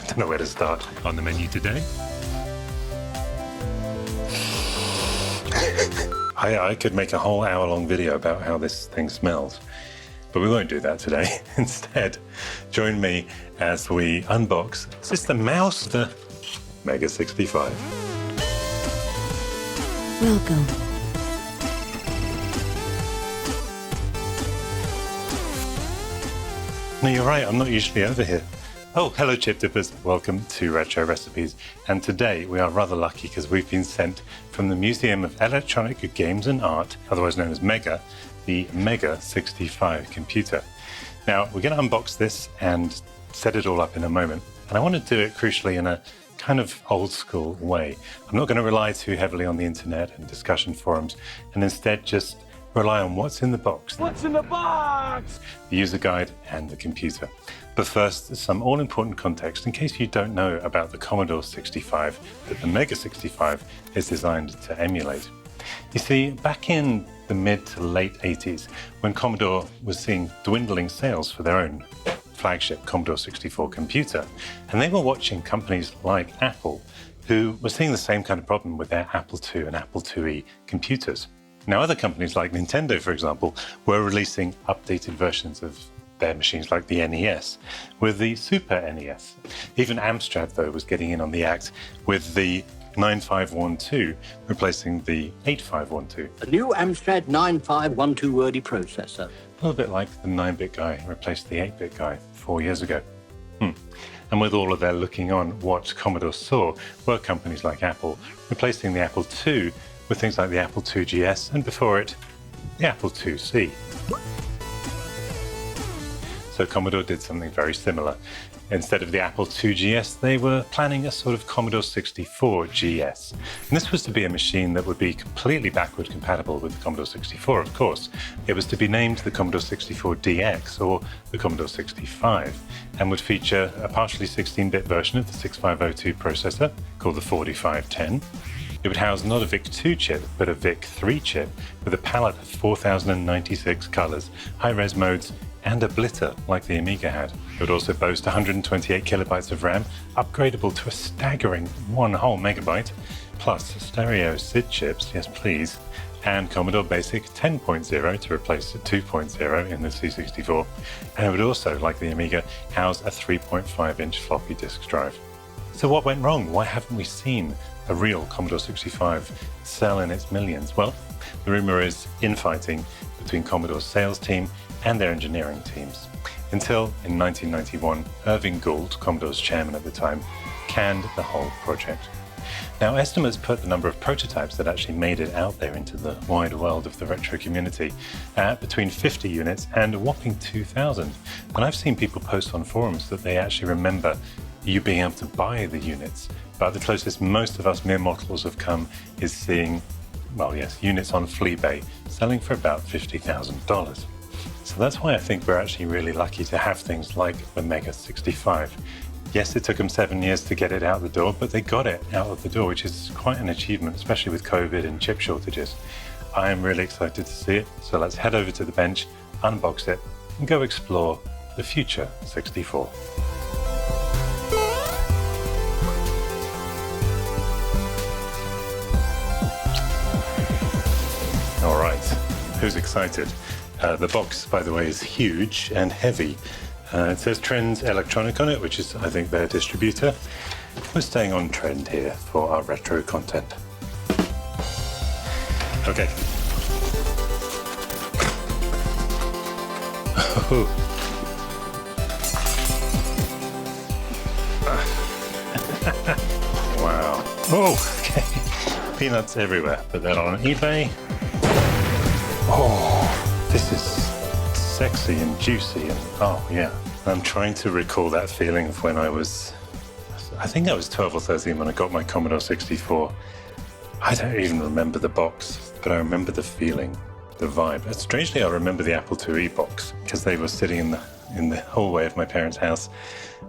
don't know where to start. On the menu today, I could make a whole hour-long video about how this thing smells, but we won't do that today. Instead, join me as we unbox, is this the mouse? The Mega 65. Welcome. No, you're right, I'm not usually over here. Oh, hello chip dippers, welcome to Retro Recipes. And today we are rather lucky because we've been sent from the Museum of Electronic Games and Art, otherwise known as MEGA, the Mega 65 computer. Now, we're going to unbox this and set it all up in a moment. And I want to do it crucially in a kind of old school way. I'm not going to rely too heavily on the internet and discussion forums, and instead just rely on what's in the box. What's in the box? The user guide and the computer. But first, some all-important context in case you don't know about the Commodore 65 that the Mega 65 is designed to emulate. You see, back in the mid to late 80s, when Commodore was seeing dwindling sales for their own flagship Commodore 64 computer, and they were watching companies like Apple, who were seeing the same kind of problem with their Apple II and Apple IIe computers. Now, other companies like Nintendo, for example, were releasing updated versions of their machines like the NES with the Super NES. Even Amstrad, though, was getting in on the act with the 9512 replacing the 8512. A new Amstrad 9512 wordy processor. A little bit like the 9-bit guy replaced the 8-bit guy 4 years ago. And with all of their looking on, what Commodore saw were companies like Apple replacing the Apple II with things like the Apple II GS, and before it, the Apple IIc. So Commodore did something very similar. Instead of the Apple II GS, they were planning a sort of Commodore 64 GS. And this was to be a machine that would be completely backward compatible with the Commodore 64, of course. It was to be named the Commodore 64 DX or the Commodore 65, and would feature a partially 16-bit version of the 6502 processor called the 4510. It would house not a VIC-2 chip, but a VIC-3 chip with a palette of 4,096 colors, high-res modes, and a blitter like the Amiga had. It would also boast 128 kilobytes of RAM, upgradable to a staggering 1 whole megabyte, plus stereo SID chips, yes please, and Commodore Basic 10.0 to replace the 2.0 in the C64. And it would also, like the Amiga, house a 3.5-inch floppy disk drive. So what went wrong? Why haven't we seen a real Commodore 65 sell in its millions? Well, the rumor is infighting between Commodore's sales team and their engineering teams, until in 1991, Irving Gould, Commodore's chairman at the time, canned the whole project. Now, estimates put the number of prototypes that actually made it out there into the wide world of the retro community at between 50 units and a whopping 2,000. And I've seen people post on forums that they actually remember you being able to buy the units, but the closest most of us mere mortals have come is seeing, well, yes, units on Fleabay selling for about $50,000. So that's why I think we're actually really lucky to have things like the Mega 65. Yes, it took them 7 years to get it out the door, but they got it out of the door, which is quite an achievement, especially with COVID and chip shortages. I am really excited to see it, so let's head over to the bench, unbox it, and go explore the future 64. All right, who's excited? The box, by the way, is huge and heavy. It says Trends Electronic on it, which is, I think, their distributor. We're staying on trend here for our retro content. Okay. Wow. Oh, okay. Peanuts everywhere. Put that on eBay. Oh, this is sexy and juicy, and oh yeah. I'm trying to recall that feeling of when I think I was 12 or 13 when I got my Commodore 64. I don't even remember the box, but I remember the feeling, the vibe. Strangely, I remember the Apple IIe box because they were sitting in the hallway of my parents' house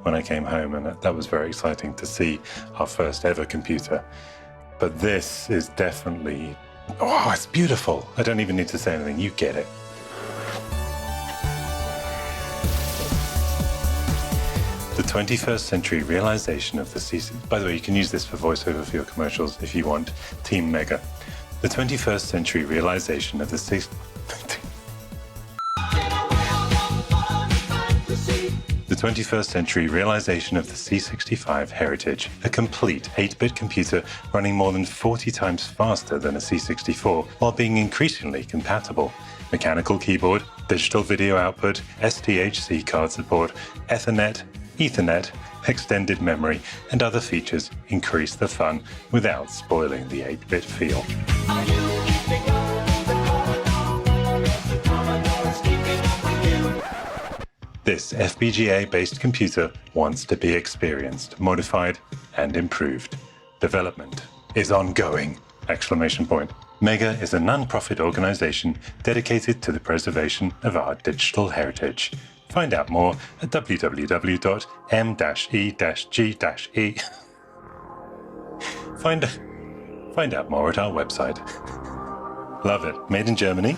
when I came home, and that was very exciting to see our first ever computer. But this is definitely, oh, it's beautiful. I don't even need to say anything, you get it. The 21st century realization of the By the way, you can use this for voiceover for your commercials if you want. Team Mega. The 21st century realization of the The 21st century realization of the C65 heritage, a complete 8-bit computer running more than 40 times faster than a C64 while being increasingly compatible. Mechanical keyboard, digital video output, SDHC card support, Ethernet, Ethernet, extended memory, and other features increase the fun without spoiling the 8-bit feel. This FPGA-based computer wants to be experienced, modified, and improved. Development is ongoing! Exclamation point. Mega is a non-profit organization dedicated to the preservation of our digital heritage. Find out more at www.m-e-g-e. Find out more at our website. Love it. Made in Germany.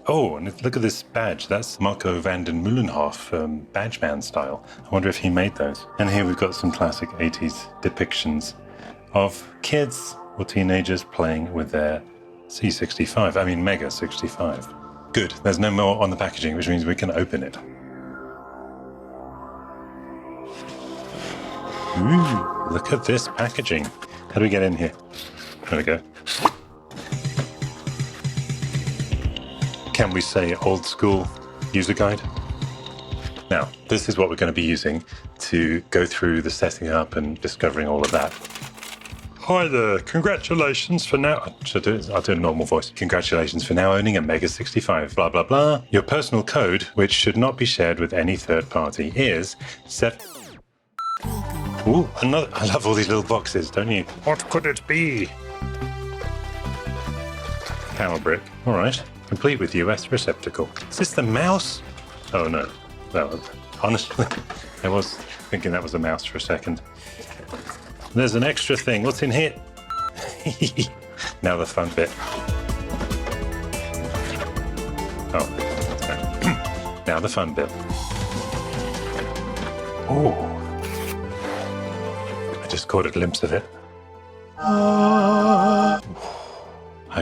Oh, and look at this badge. That's Marco van den Meulenhof, badge man style. I wonder if he made those. And here we've got some classic 80s depictions of kids or teenagers playing with their C65. I mean, Mega 65. Good. There's no more on the packaging, which means we can open it. Ooh, look at this packaging. How do we get in here? There we go. Can we say old school user guide? Now, this is what we're going to be using to go through the setting up and discovering all of that. Hi there, congratulations for now. I'll do a normal voice. Congratulations for now owning a Mega 65, blah, blah, blah. Your personal code, which should not be shared with any third party, is Ooh, another. I love all these little boxes, don't you? What could it be? Power brick. All right. Complete with US receptacle. Is this the mouse? Oh no. No. Honestly, I was thinking that was a mouse for a second. There's an extra thing. What's in here? Now the fun bit. Oh. Now the fun bit. Oh. I just caught a glimpse of it. I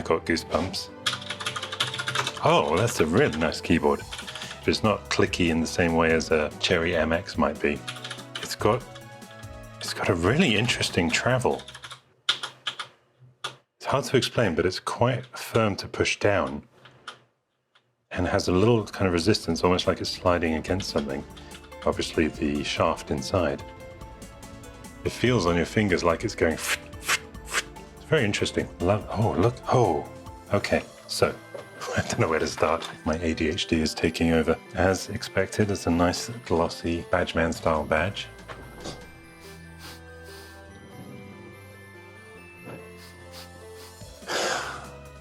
got goosebumps. Oh, that's a really nice keyboard. It's not clicky in the same way as a Cherry MX might be. It's got a really interesting travel. It's hard to explain, but it's quite firm to push down and has a little kind of resistance, almost like it's sliding against something. Obviously the shaft inside. It feels on your fingers like it's going. It's very interesting. Oh, look. Oh, okay. So, I don't know where to start. My ADHD is taking over. As expected, it's a nice glossy Badgeman style badge.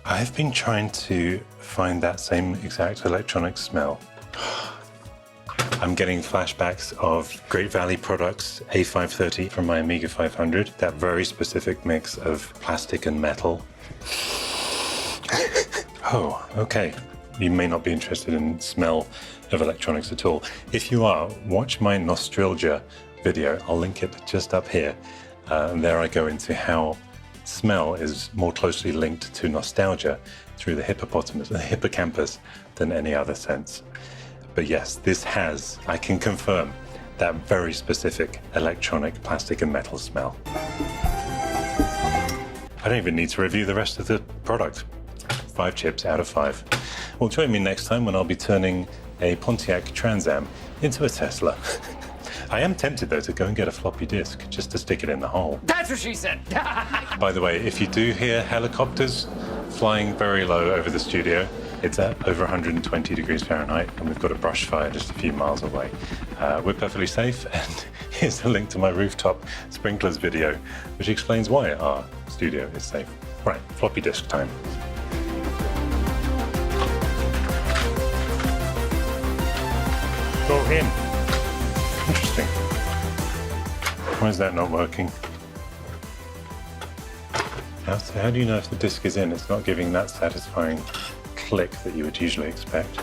I've been trying to find that same exact electronic smell. I'm getting flashbacks of Great Valley Products A530 from my Amiga 500, that very specific mix of plastic and metal. Oh, okay. You may not be interested in smell of electronics at all. If you are, watch my Nostalgia video. I'll link it just up here. And there I go into how smell is more closely linked to nostalgia through the hippocampus than any other sense. But yes, this has, I can confirm, that very specific electronic plastic and metal smell. I don't even need to review the rest of the product. 5 chips out of 5. Well, join me next time when I'll be turning a Pontiac Trans Am into a Tesla. I am tempted, though, to go and get a floppy disk just to stick it in the hole. That's what she said! By the way, if you do hear helicopters flying very low over the studio, it's at over 120 degrees Fahrenheit, and we've got a brush fire just a few miles away. We're perfectly safe, and here's a link to my rooftop sprinklers video, which explains why our studio is safe. Right, floppy disk time. Go in. Interesting. Why is that not working? How do you know if the disk is in? It's not giving that satisfying click that you would usually expect.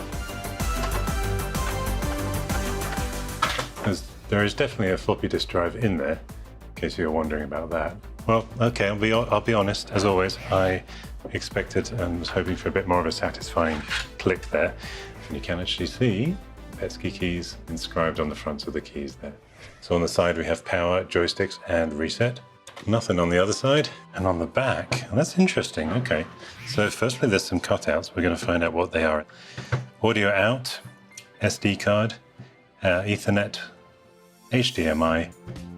There is definitely a floppy disk drive in there, in case you're wondering about that. Well, okay, I'll be honest, as always, I expected and was hoping for a bit more of a satisfying click there. And you can actually see pesky keys inscribed on the fronts of the keys there. So on the side we have power, joysticks, and reset. Nothing on the other side. And on the back, and that's interesting, okay. So firstly, there's some cutouts. We're going to find out what they are. Audio out, SD card, Ethernet, HDMI,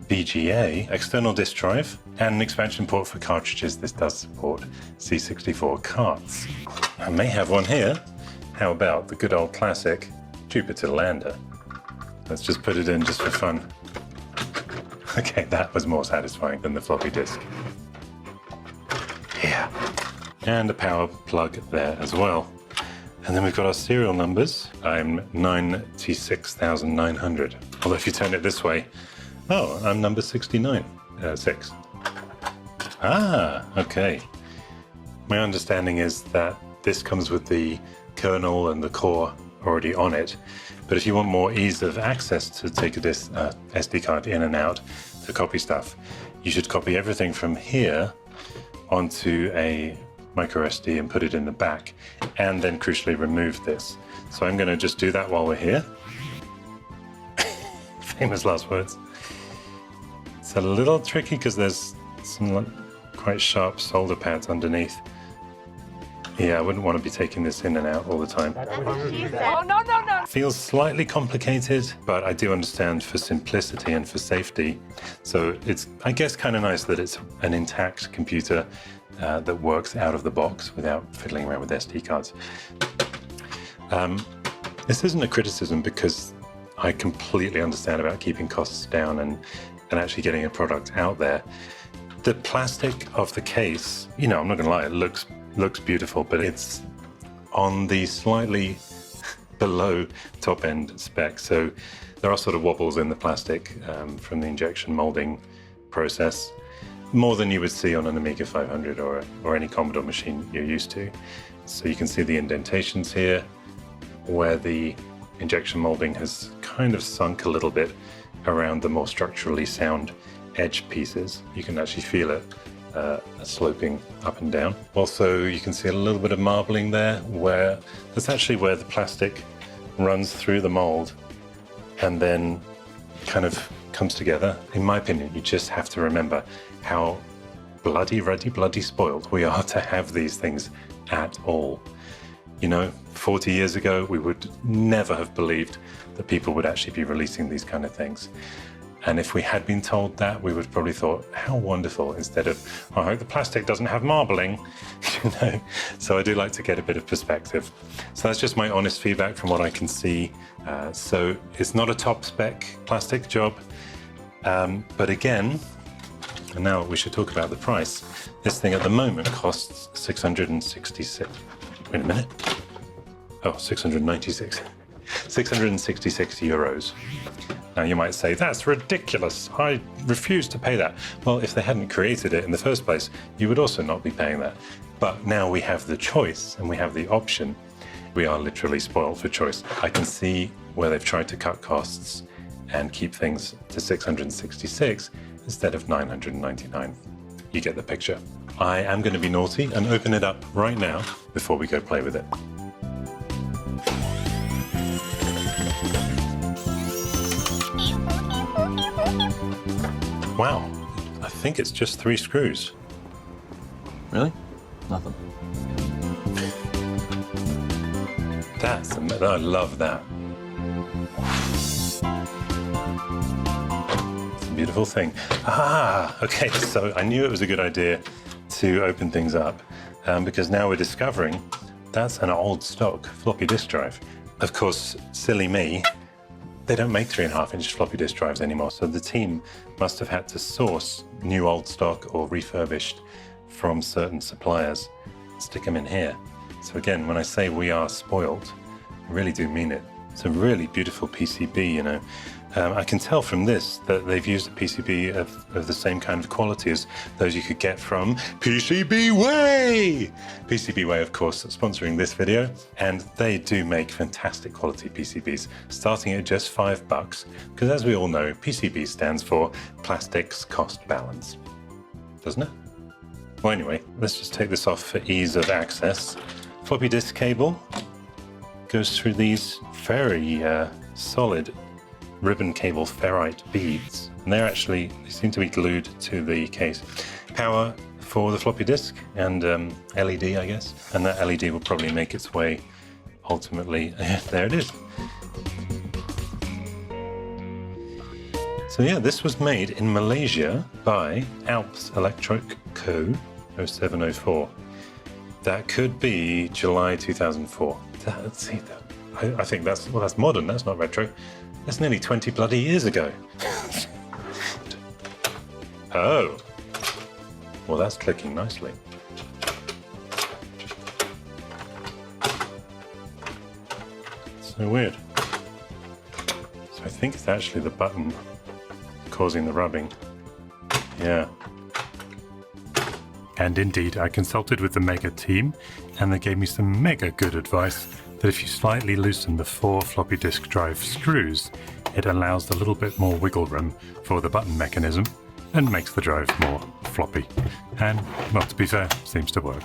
VGA, external disk drive, and an expansion port for cartridges. This does support C64 carts. I may have one here. How about the good old classic Jupiter lander? Let's just put it in just for fun. Okay, that was more satisfying than the floppy disk. Yeah. And a power plug there as well. And then we've got our serial numbers. I'm 96,900. Although if you turn it this way, oh, I'm number 69, 6. Ah, okay. My understanding is that this comes with the kernel and the core already on it. But if you want more ease of access to take a SD card in and out to copy stuff, you should copy everything from here onto a micro SD and put it in the back, and then crucially remove this. So I'm going to just do that while we're here. Famous last words. It's a little tricky because there's some quite sharp solder pads underneath. Yeah, I wouldn't want to be taking this in and out all the time. Oh, no, no, no. Feels slightly complicated, but I do understand for simplicity and for safety. So it's, I guess, kind of nice that it's an intact computer that works out of the box without fiddling around with SD cards. This isn't a criticism because I completely understand about keeping costs down and actually getting a product out there. The plastic of the case, you know, I'm not gonna lie, it looks beautiful, but it's on the slightly below top end spec. So there are sort of wobbles in the plastic from the injection molding process, more than you would see on an Amiga 500 or any Commodore machine you're used to. So you can see the indentations here where the injection molding has kind of sunk a little bit around the more structurally sound edge pieces. You can actually feel it sloping up and down. Also, you can see a little bit of marbling there, where that's actually where the plastic runs through the mold and then kind of comes together. In my opinion, you just have to remember how bloody spoiled we are to have these things at all. You know, 40 years ago, we would never have believed that people would actually be releasing these kind of things. And if we had been told that, we would have probably thought, how wonderful, instead of, I hope the plastic doesn't have marbling, you know. So I do like to get a bit of perspective. So that's just my honest feedback from what I can see. So it's not a top spec plastic job, but again, and now we should talk about the price. This thing at the moment costs 666, wait a minute. Oh, 696. 666 euros. Now you might say, that's ridiculous. I refuse to pay that. Well, if they hadn't created it in the first place, you would also not be paying that. But now we have the choice and we have the option. We are literally spoiled for choice. I can see where they've tried to cut costs and keep things to 666 instead of 999. You get the picture. I am going to be naughty and open it up right now before we go play with it. Wow, I think it's just 3 screws. Really? Nothing. I love that. It's a beautiful thing. Ah, okay, so I knew it was a good idea to open things up because now we're discovering that's an old stock floppy disk drive. Of course, silly me, they don't make 3.5-inch floppy disk drives anymore, so the team must have had to source new old stock or refurbished from certain suppliers, stick them in here. So again, when I say we are spoiled, I really do mean it. It's a really beautiful PCB, you know, I can tell from this that they've used a PCB of the same kind of quality as those you could get from PCBWay! PCBWay, of course, sponsoring this video, and they do make fantastic quality PCBs, starting at just $5, because as we all know, PCB stands for Plastics Cost Balance, doesn't it? Well, anyway, let's just take this off for ease of access. Floppy disk cable goes through these very solid ribbon cable ferrite beads, and they seem to be glued to the case. Power for the floppy disk and LED, I guess, and that LED will probably make its way ultimately. There it is. So yeah, this was made in Malaysia by Alps Electric Co. 0704. That could be July 2004. Let's see that. I think that's modern. That's not retro. That's nearly 20 bloody years ago. Oh. Well, that's clicking nicely. So weird. So I think it's actually the button causing the rubbing. Yeah. And indeed, I consulted with the Mega team, and they gave me some mega good advice that if you slightly loosen the 4 floppy disk drive screws, it allows a little bit more wiggle room for the button mechanism and makes the drive more floppy. And, well, to be fair, seems to work.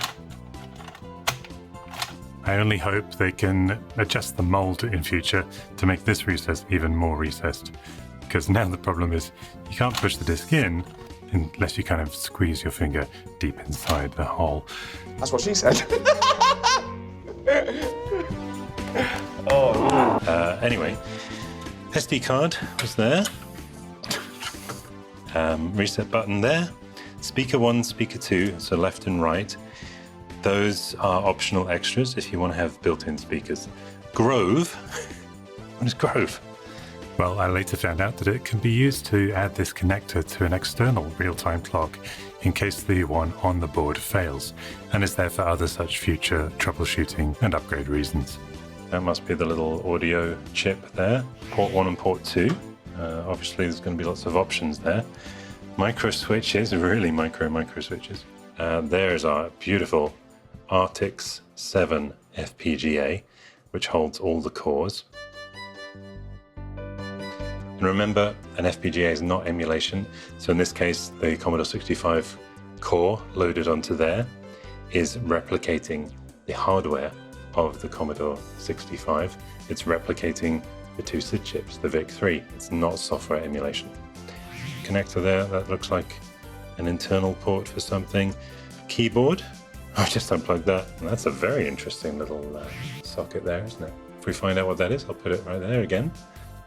I only hope they can adjust the mold in future to make this recess even more recessed, because now the problem is you can't push the disk in unless you kind of squeeze your finger deep inside the hole. That's what she said. Anyway, SD card was there. Reset button there. Speaker 1, speaker 2, so left and right. Those are optional extras if you want to have built-in speakers. Grove. What is Grove? Well, I later found out that it can be used to add this connector to an external real-time clock in case the one on the board fails, and is there for other such future troubleshooting and upgrade reasons. That must be the little audio chip there. Port 1 and port 2. Obviously there's going to be lots of options there. Micro switches, really micro switches. There's our beautiful Artix 7 FPGA, which holds all the cores. And remember, an FPGA is not emulation, so in this case, the Commodore 65 core loaded onto there is replicating the hardware of the Commodore 65. It's replicating the 2 SID chips, the VIC-3. It's not software emulation. Connector there, that looks like an internal port for something. Keyboard, I just unplugged that. And that's a very interesting little socket there, isn't it? If we find out what that is, I'll put it right there again.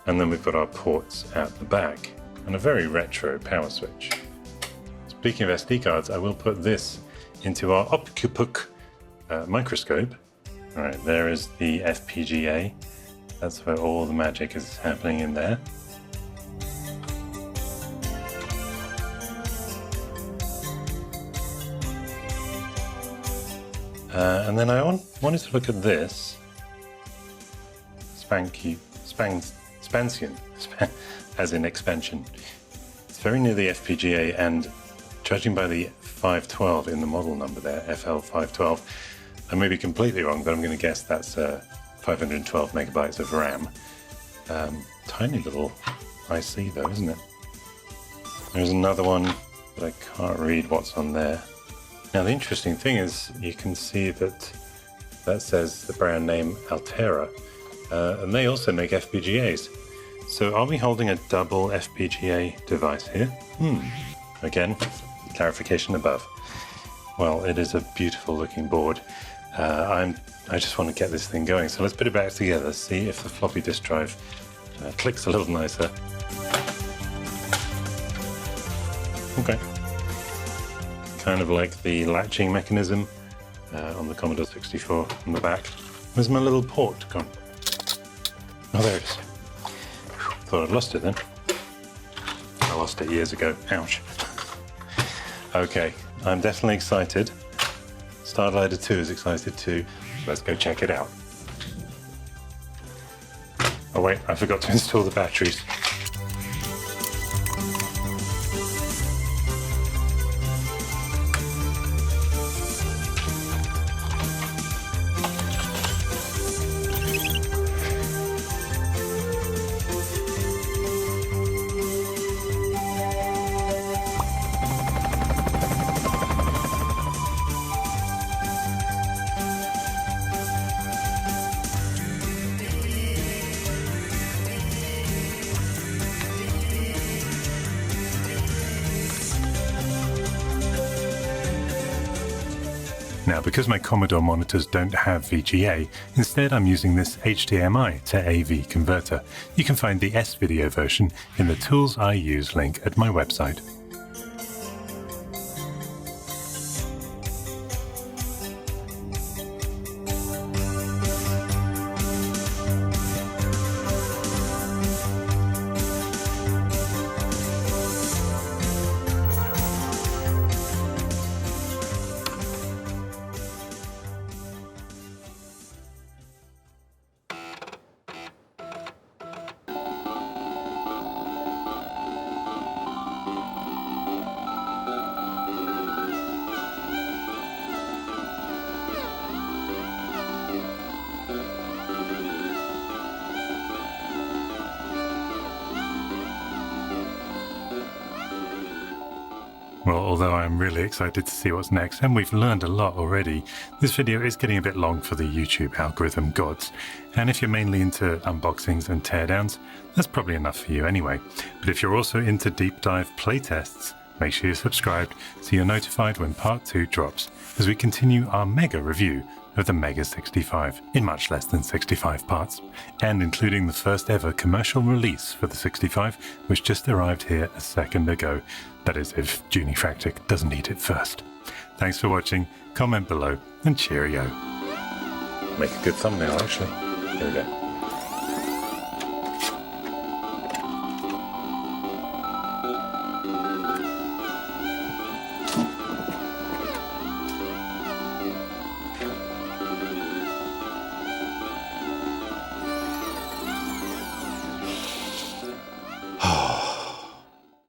And then we've got our ports at the back and a very retro power switch. Speaking of SD cards, I will put this into our Opkupuk microscope. All right, there is the FPGA. That's where all the magic is happening in there. And then I wanted to look at this. Spansion, as in expansion. It's very near the FPGA, and judging by the 512 in the model number there, FL512, I may be completely wrong, but I'm going to guess that's 512 megabytes of RAM. Tiny little IC though, isn't it? There's another one, but I can't read what's on there. Now the interesting thing is you can see that says the brand name Altera, and they also make FPGAs. So are we holding a double FPGA device here? Again, clarification above. Well, it is a beautiful looking board. I just want to get this thing going. So let's put it back together, see if the floppy disk drive clicks a little nicer. Okay. Kind of like the latching mechanism on the Commodore 64 on the back. Where's my little port gone? Oh, there it is. Thought I'd lost it then. I lost it years ago. Ouch. Okay, I'm definitely excited. Starglider 2 is excited too. Let's go check it out. Oh wait, I forgot to install the batteries. Now, because my Commodore monitors don't have VGA, instead I'm using this HDMI to AV converter. You can find the S-Video version in the Tools I Use link at my website. Well, although I'm really excited to see what's next, and we've learned a lot already, this video is getting a bit long for the YouTube algorithm gods. And if you're mainly into unboxings and teardowns, that's probably enough for you anyway. But if you're also into deep dive playtests, make sure you're subscribed so you're notified when part 2 drops, as we continue our mega review of the Mega 65 in much less than 65 parts, and including the first ever commercial release for the 65, which just arrived here a second ago. That is, if Ladyfractic doesn't eat it first. Thanks for watching, comment below, and cheerio. Make a good thumbnail, actually. Here we go.